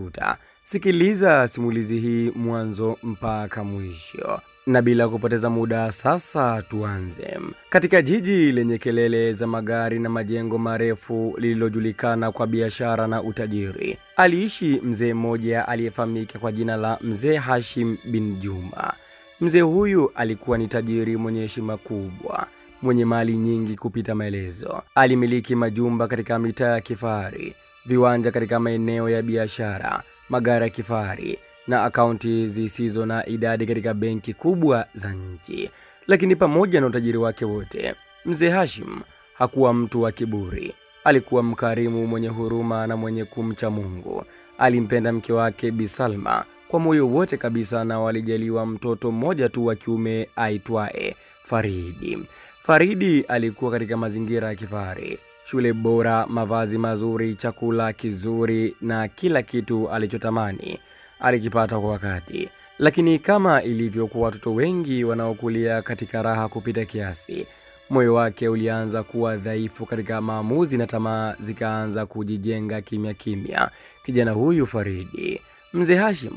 kumkuta. Sikiliza simulizi hii mwanzo mpaka mwisho. Na bila kupoteza muda sasa tuanze. Katika jiji lenye kelele za magari na majengo marefu lililojulikana kwa biashara na utajiri, aliishi mzee mmoja aliyefahamika kwa jina la Mzee Hashim bin Juma. Mzee huyu alikuwa ni tajiri mwenye heshima kubwa, mwenye mali nyingi kupita maelezo. Alimiliki majumba katika mitaa ya kifahari, viwanja katika maeneo ya biashara, magari ya kifahari na akaunti zisizo na idadi katika benki kubwa za nchi. Lakini pamoja na utajiri wake wote, Mzee Hashim hakuwa mtu wa kiburi. Alikuwa mkarimu, mwenye huruma na mwenye kumcha Mungu. Alimpenda mke wake Bi Salma kwa moyo wote kabisa, na walijaliwa mtoto mmoja tu wa kiume aitwaye Faridi. Faridi alikuwa katika mazingira ya kifahari, shule bora, mavazi mazuri, chakula kizuri na kila kitu alichotamani alikipata kwa wakati. Lakini kama ilivyo kwa watoto wengi wanaokulia katika raha kupita kiasi, moyo wake ulianza kuwa dhaifu katika maamuzi na tamaa zikaanza kujijenga kimya kimya. Kijana huyu Faridi, Mzee Hashim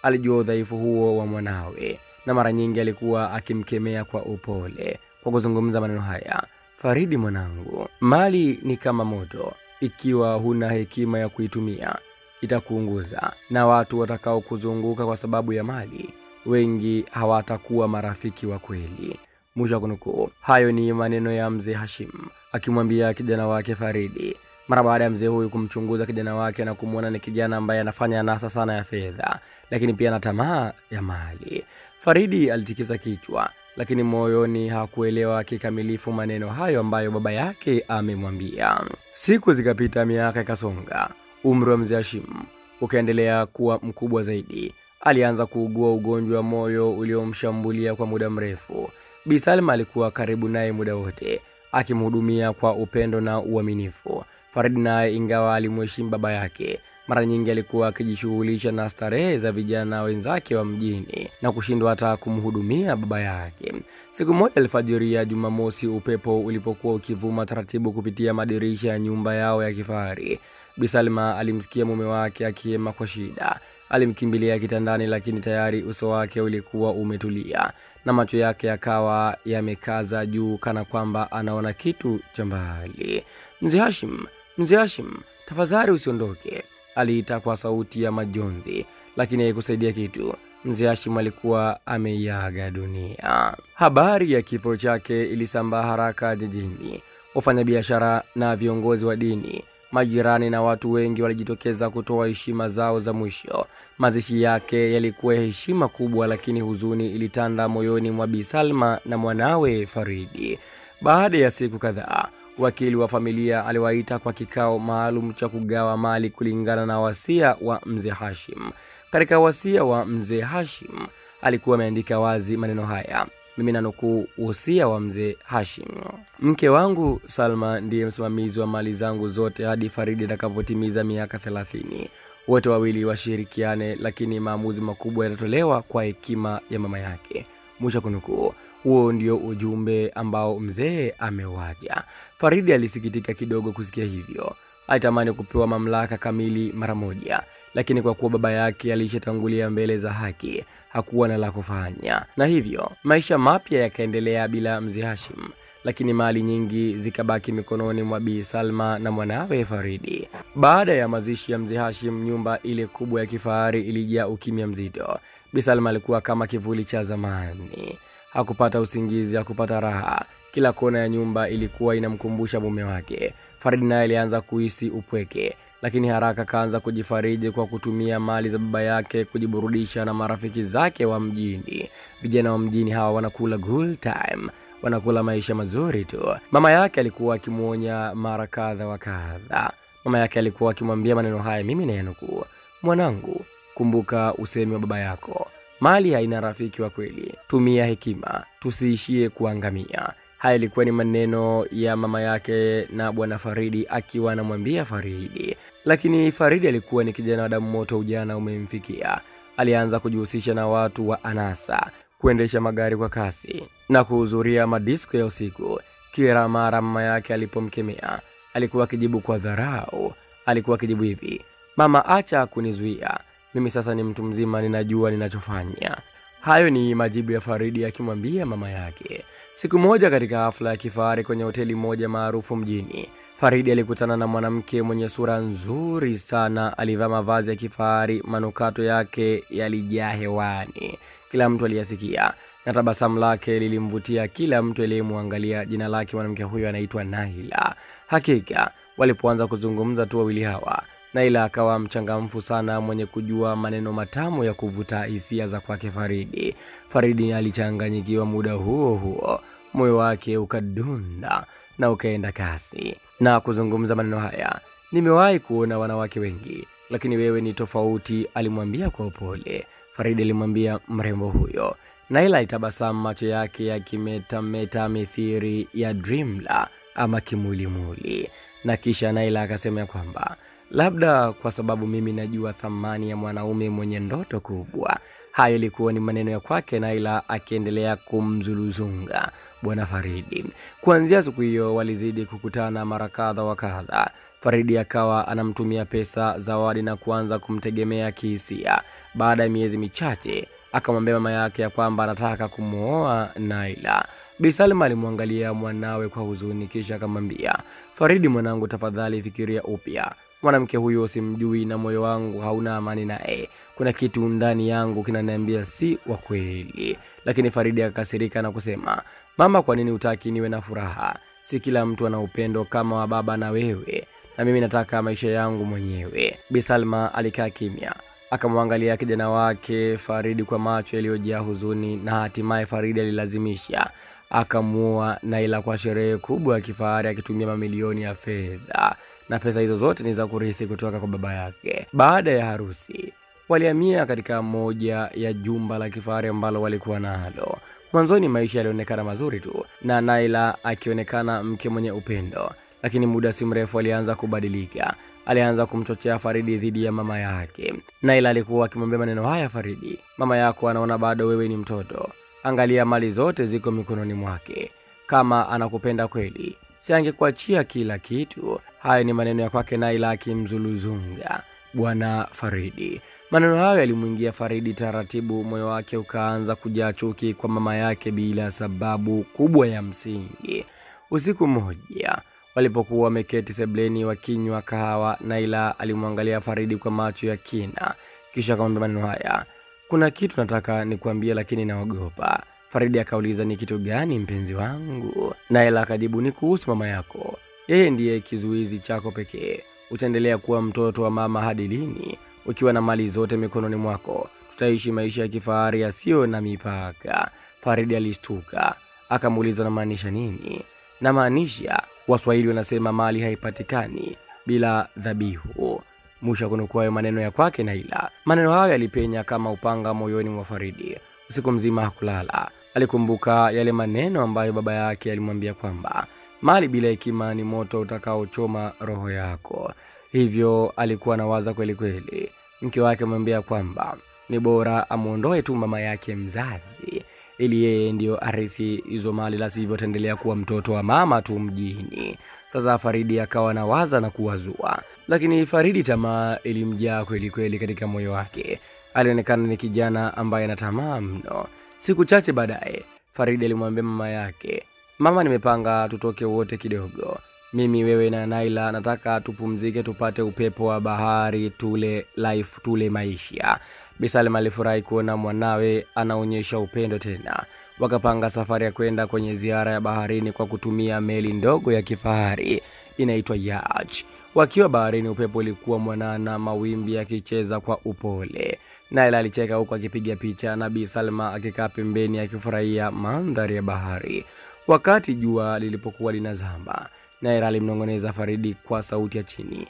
alijua udhaifu huo wa mwanawe, na mara nyingi alikuwa akimkemea kwa upole kwa kuzungumza maneno haya: Faridi mwanangu, mali ni kama moto, ikiwa huna hekima ya kuitumia itakuunguza, na watu watakao kuzunguka kwa sababu ya mali, wengi hawatakuwa marafiki wa kweli. Mwisho kunukuu. Hayo ni maneno ya Mzee Hashim akimwambia kijana wake Faridi mara baada ya mzee huyu kumchunguza kijana wake na kumuona ni kijana ambaye anafanya anasa sana ya fedha, lakini pia na tamaa ya mali. Faridi alitikisa kichwa, lakini moyoni hakuelewa kikamilifu maneno hayo ambayo baba yake amemwambia. Siku zikapita, miaka ikasonga. Umri wa Mzee Hashim ukaendelea kuwa mkubwa zaidi. Alianza kuugua ugonjwa wa moyo uliomshambulia kwa muda mrefu. Bi Salma alikuwa karibu naye muda wote, akimhudumia kwa upendo na uaminifu. Faridi naye, ingawa alimheshimu baba yake, mara nyingi alikuwa akijishughulisha na starehe za vijana wenzake wa mjini na kushindwa hata kumhudumia baba yake. Siku moja alfajiri ya Jumamosi, upepo ulipokuwa ukivuma taratibu kupitia madirisha ya nyumba yao ya kifahari, Bi Salma alimsikia mume wake akihema kwa shida. Alimkimbilia kitandani, lakini tayari uso wake ulikuwa umetulia na macho yake yakawa yamekaza juu kana kwamba anaona kitu cha mbali. Mzee Hashim, tafadhali usiondoke, aliita kwa sauti ya majonzi, lakini haikusaidia kitu. Mzee Hashim alikuwa ameiaga dunia. Habari ya kifo chake ilisambaa haraka jijini. Wafanyabiashara na viongozi wa dini, majirani na watu wengi walijitokeza kutoa heshima zao za mwisho. Mazishi yake yalikuwa heshima kubwa, lakini huzuni ilitanda moyoni mwa Bi Salma na mwanawe Faridi. Baada ya siku kadhaa, wakili wa familia aliwaita kwa kikao maalum cha kugawa mali kulingana na wasia wa Mzee Hashim. Katika wasia wa Mzee Hashim alikuwa ameandika wazi maneno haya, mimi nanukuu wasia wa Mzee Hashim: mke wangu Salma ndiye msimamizi wa mali zangu zote hadi Faridi atakapotimiza miaka 30. Wote wawili washirikiane, lakini maamuzi makubwa yatatolewa kwa hekima ya mama yake. Mwisho kunukuu. Huo ndio ujumbe ambao mzee amewaja. Faridi alisikitika kidogo kusikia hivyo. Alitamani kupewa mamlaka kamili mara moja, lakini kwa kuwa baba yake alishatangulia mbele za haki, hakuwa na la kufanya. Na hivyo maisha mapya yakaendelea bila Mzee Hashim, lakini mali nyingi zikabaki mikononi mwa Bi Salma na mwanawe Faridi. Baada ya mazishi ya Mzee Hashim, nyumba ile kubwa ya kifahari ilijaa ukimya mzito. Bi Salma alikuwa kama kivuli cha zamani. Hakupata usingizi, hakupata raha. Kila kona ya nyumba ilikuwa inamkumbusha mume wake. Faridi naye alianza kuhisi upweke, lakini haraka kaanza kujifariji kwa kutumia mali za baba yake kujiburudisha na marafiki zake wa mjini. Vijana wa mjini hawa wanakula good time, wanakula maisha mazuri tu. Mama yake alikuwa akimuonya mara kadha wa kadha. Mama yake alikuwa akimwambia maneno haya, mimi nayanukuu: mwanangu, kumbuka usemi wa baba yako, mali haina rafiki wa kweli, tumia hekima, tusiishie kuangamia. Haya ilikuwa ni maneno ya mama yake na bwana Faridi akiwa anamwambia Faridi. Lakini Faridi alikuwa ni kijana wa damu moto, ujana umemfikia. Alianza kujihusisha na watu wa anasa, kuendesha magari kwa kasi na kuhudhuria madisko ya usiku. Kila mara mama yake alipomkemea, alikuwa akijibu kwa dharau. Alikuwa akijibu hivi: Mama, acha kunizuia. Mimi sasa ni mtu mzima, ninajua ninachofanya. Hayo ni majibu ya Faridi akimwambia mama yake. Siku moja katika hafla ya kifahari kwenye hoteli moja maarufu mjini, Faridi alikutana na mwanamke mwenye sura nzuri sana. Alivaa mavazi ya kifahari, manukato yake yalijaa hewani, kila mtu aliyasikia, na tabasamu lake lilimvutia kila mtu aliyemwangalia. Jina lake mwanamke huyo anaitwa Naila. Hakika walipoanza kuzungumza tu wawili hawa, Naila akawa mchangamfu sana, mwenye kujua maneno matamu ya kuvuta hisia za kwake Faridi. Faridi alichanganyikiwa muda huo huo, moyo wake ukadunda na ukaenda kasi na kuzungumza maneno haya: nimewahi kuona wanawake wengi, lakini wewe ni tofauti, alimwambia kwa upole. Faridi alimwambia mrembo huyo. Naila alitabasamu, macho yake yakimetameta mithiri ya Dreamla ama kimulimuli, na kisha Naila akasema kwamba labda kwa sababu mimi najua thamani ya mwanaume mwenye ndoto kubwa. Hayo ilikuwa ni maneno ya kwake Naila, akiendelea kumzuluzunga bwana Faridi. Kuanzia siku hiyo walizidi kukutana mara kadha wa kadha. Faridi akawa anamtumia pesa, zawadi na kuanza kumtegemea kihisia. Baada ya miezi michache akamwambia mama yake ya kwamba anataka kumuoa Naila. Bi Salma alimwangalia mwanawe kwa huzuni, kisha akamwambia, Faridi mwanangu, tafadhali fikiria upya. Mwanamke huyo simjui na moyo wangu hauna amani naye. Kuna kitu ndani yangu kinaniambia si wa kweli. Lakini Faridi akakasirika na kusema, mama, kwa nini hutaki niwe na furaha? Si kila mtu ana upendo kama wa baba na wewe, na mimi nataka maisha yangu mwenyewe. Bi Salma alikaa kimya, akamwangalia kijana wake Faridi kwa macho yaliyojaa huzuni, na hatimaye Faridi alilazimisha akamuoa Naila kwa sherehe kubwa ya kifahari, akitumia mamilioni ya fedha, na pesa hizo zote ni za kurithi kutoka kwa baba yake. Baada ya harusi walihamia katika moja ya jumba la kifahari ambalo walikuwa nalo. Mwanzoni maisha yalionekana mazuri tu, na Naila akionekana mke mwenye upendo, lakini muda si mrefu alianza kubadilika. Alianza kumchochea Faridi dhidi ya mama yake. Naila alikuwa akimwambia maneno haya: Faridi, mama yako anaona bado wewe ni mtoto. Angalia, mali zote ziko mikononi mwake. Kama anakupenda kweli, si angekuachia kila kitu? Hayo ni maneno ya kwake Naila akimzuluzunga bwana Faridi. Maneno hayo yalimuingia Faridi taratibu, moyo wake ukaanza kujaa chuki kwa mama yake bila sababu kubwa ya msingi. Usiku mmoja walipokuwa wameketi sebleni wakinywa kahawa, Naila alimwangalia Faridi kwa macho ya kina, kisha akamwambia maneno haya: kuna kitu nataka nikwambie, lakini naogopa. Faridi akauliza, ni kitu gani mpenzi wangu? Naila akajibu, ni kuhusu mama yako. Yeye ndiye kizuizi chako pekee. Utaendelea kuwa mtoto wa mama hadi lini? Ukiwa na mali zote mikononi mwako, tutaishi maisha ya kifahari yasiyo na mipaka. Faridi alishtuka, akamuuliza, unamaanisha nini? Namaanisha, Waswahili wanasema mali haipatikani bila dhabihu. Mwisho kunukua maneno ya kwake Naila. Maneno hayo yalipenya kama upanga moyoni mwa Faridi. Usiku mzima hakulala. Alikumbuka yale maneno ambayo baba yake alimwambia kwamba mali bila hekima ni moto utakaochoma roho yako. Hivyo alikuwa anawaza kweli kweli. Mke wake amwambia kwamba ni bora amuondoe tu mama yake mzazi, ili yeye ndio arithi hizo mali, la sivyo ataendelea kuwa mtoto wa mama tu mjini. Sasa Faridi akawa anawaza na kuwazua, lakini Faridi tamaa ilimjaa kweli kweli katika moyo wake. Alionekana ni kijana ambaye ana tamaa mno. Siku chache baadaye Faridi alimwambia mama yake, mama, nimepanga tutoke wote kidogo. Mimi, wewe na Naila, nataka tupumzike, tupate upepo wa bahari, tule life, tule maisha. Bi Salma alifurahi kuona mwanawe anaonyesha upendo tena. Wakapanga safari ya kwenda kwenye ziara ya baharini kwa kutumia meli ndogo ya kifahari inaitwa yacht. Wakiwa baharini, upepo ulikuwa mwanana, mawimbi yakicheza kwa upole. Naila alicheka huku akipiga picha, na Bi Salma akikaa pembeni akifurahia mandhari ya bahari. Wakati jua lilipokuwa linazama, Naila alimnongoneza Faridi kwa sauti ya chini,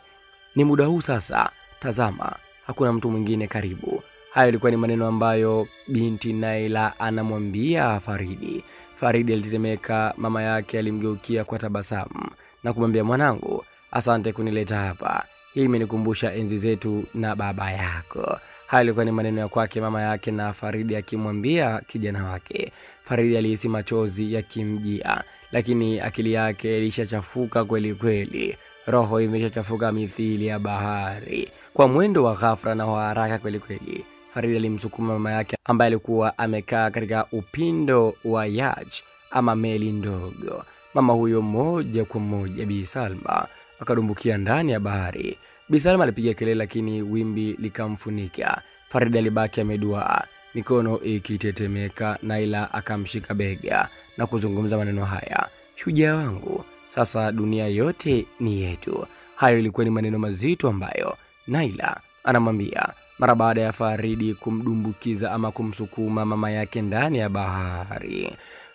ni muda huu sasa, tazama, hakuna mtu mwingine karibu. Hayo ilikuwa ni maneno ambayo binti Naila anamwambia Faridi. Faridi alitetemeka. Mama yake alimgeukia kwa tabasamu na kumwambia, mwanangu, asante kunileta hapa. Hii imenikumbusha enzi zetu na baba yako. Hayo ilikuwa ni maneno ya kwake mama yake na Faridi akimwambia kijana wake. Faridi alihisi machozi yakimjia, lakini akili yake ilishachafuka kweli kweli. roho imeshachafuka mithili ya bahari. Kwa mwendo wa ghafla na wa haraka kweli kweli, Faridi alimsukuma mama yake ambaye alikuwa amekaa katika upindo wa yacht ama meli ndogo. Mama huyo moja kwa moja Bi Salma akadumbukia ndani ya bahari. Bi Salma alipiga kelele lakini wimbi likamfunika. Faridi alibaki ameduaa, mikono ikitetemeka. Naila akamshika bega na kuzungumza maneno haya: shujaa wangu, sasa dunia yote ni yetu. Hayo ilikuwa ni maneno mazito ambayo Naila anamwambia mara baada ya Faridi kumdumbukiza ama kumsukuma mama yake ndani ya bahari.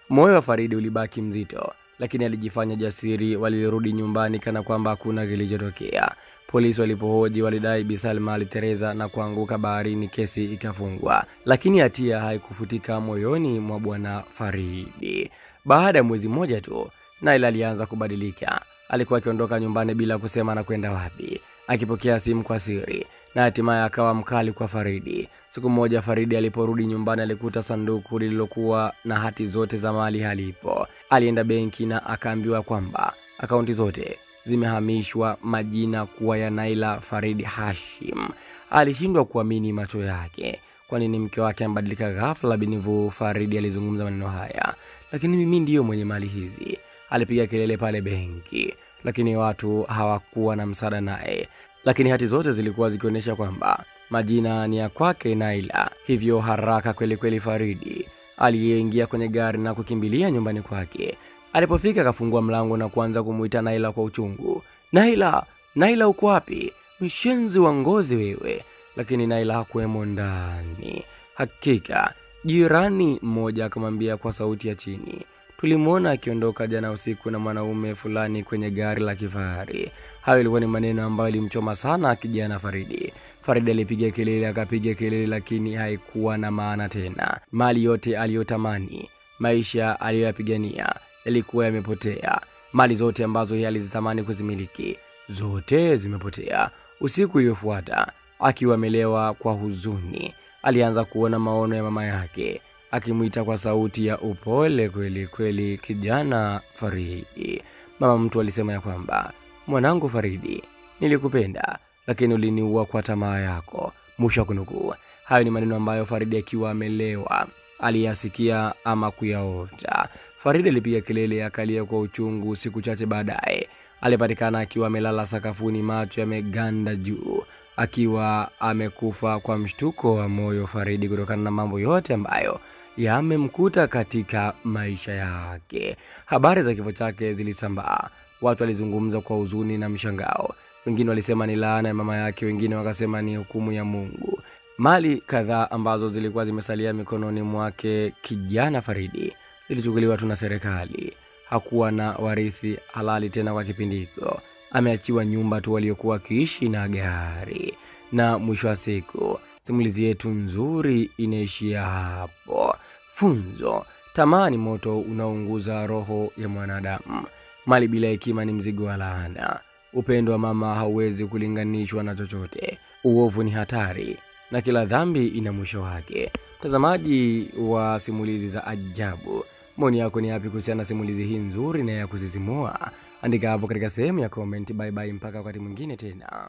Moyo wa Faridi ulibaki mzito, lakini alijifanya jasiri. Walirudi nyumbani kana kwamba hakuna kilichotokea. Polisi walipohoji walidai Bi Salma aliteleza na kuanguka baharini. Kesi ikafungwa, lakini hatia haikufutika moyoni mwa bwana Faridi. Baada ya mwezi mmoja tu, Naila alianza kubadilika. Alikuwa akiondoka nyumbani bila kusema na kwenda wapi, akipokea simu kwa siri, na hatimaye akawa mkali kwa Faridi. Siku moja Faridi aliporudi nyumbani alikuta sanduku lililokuwa na hati zote za mali halipo. Alienda benki na akaambiwa kwamba akaunti zote zimehamishwa majina kuwa ya Naila Faridi Hashim. Alishindwa kuamini macho yake. Kwa nini mke wake ambadilika ghafla binivu? Faridi alizungumza maneno haya: lakini mimi ndiyo mwenye mali hizi. Alipiga kelele pale benki, lakini watu hawakuwa na msaada naye. Lakini hati zote zilikuwa zikionyesha kwamba majina ni ya kwake Naila. Hivyo haraka kweli kweli Faridi aliingia kwenye gari na kukimbilia nyumbani kwake. Alipofika akafungua mlango na kuanza kumuita Naila kwa uchungu: Naila, Naila uko wapi? Mshenzi wa ngozi wewe. Lakini Naila hakuwemo ndani. Hakika jirani mmoja akamwambia kwa sauti ya chini: tulimwona akiondoka jana usiku na mwanaume fulani kwenye gari la kifahari. Hayo ilikuwa ni maneno ambayo ilimchoma sana kijana Faridi. Faridi alipiga kelele, akapiga kelele, lakini haikuwa na maana tena. Mali yote aliyotamani, maisha aliyoyapigania yalikuwa yamepotea. Mali zote ambazo yeye alizitamani kuzimiliki, zote zimepotea. Usiku uliofuata, akiwa amelewa kwa huzuni, alianza kuona maono ya mama yake akimuita kwa sauti ya upole kweli kweli: kijana Faridi. Mama mtu alisema ya kwamba mwanangu Faridi, nilikupenda lakini uliniua kwa tamaa yako. Mwisho kunukuu. Hayo ni maneno ambayo Faridi akiwa amelewa aliyasikia ama kuyaota. Faridi alipiga kelele, akalia kwa uchungu. Siku chache baadaye alipatikana akiwa amelala sakafuni, macho yameganda juu, akiwa amekufa kwa mshtuko wa moyo Faridi, kutokana na mambo yote ambayo yamemkuta katika maisha yake. Habari za kifo chake zilisambaa. Watu walizungumza kwa huzuni na mshangao. Wengine walisema ni laana ya mama yake, wengine wakasema ni hukumu ya Mungu. Mali kadhaa ambazo zilikuwa zimesalia mikononi mwake kijana Faridi zilichukuliwa tu na serikali. Hakuwa na warithi halali tena kwa kipindi hicho. Ameachiwa nyumba tu waliokuwa kiishi na gari. Na mwisho wa siku, simulizi yetu nzuri inaishia hapo. Funzo: tamaa ni moto unaounguza roho ya mwanadamu. Mali bila hekima ni mzigo wa laana. Upendo wa mama hauwezi kulinganishwa na chochote. Uovu ni hatari na kila dhambi ina mwisho wake. Mtazamaji wa simulizi za ajabu, maoni yako ni yapi kuhusiana na simulizi hii nzuri na ya kusisimua? Andika hapo katika sehemu ya comment. Bye bye mpaka wakati mwingine tena.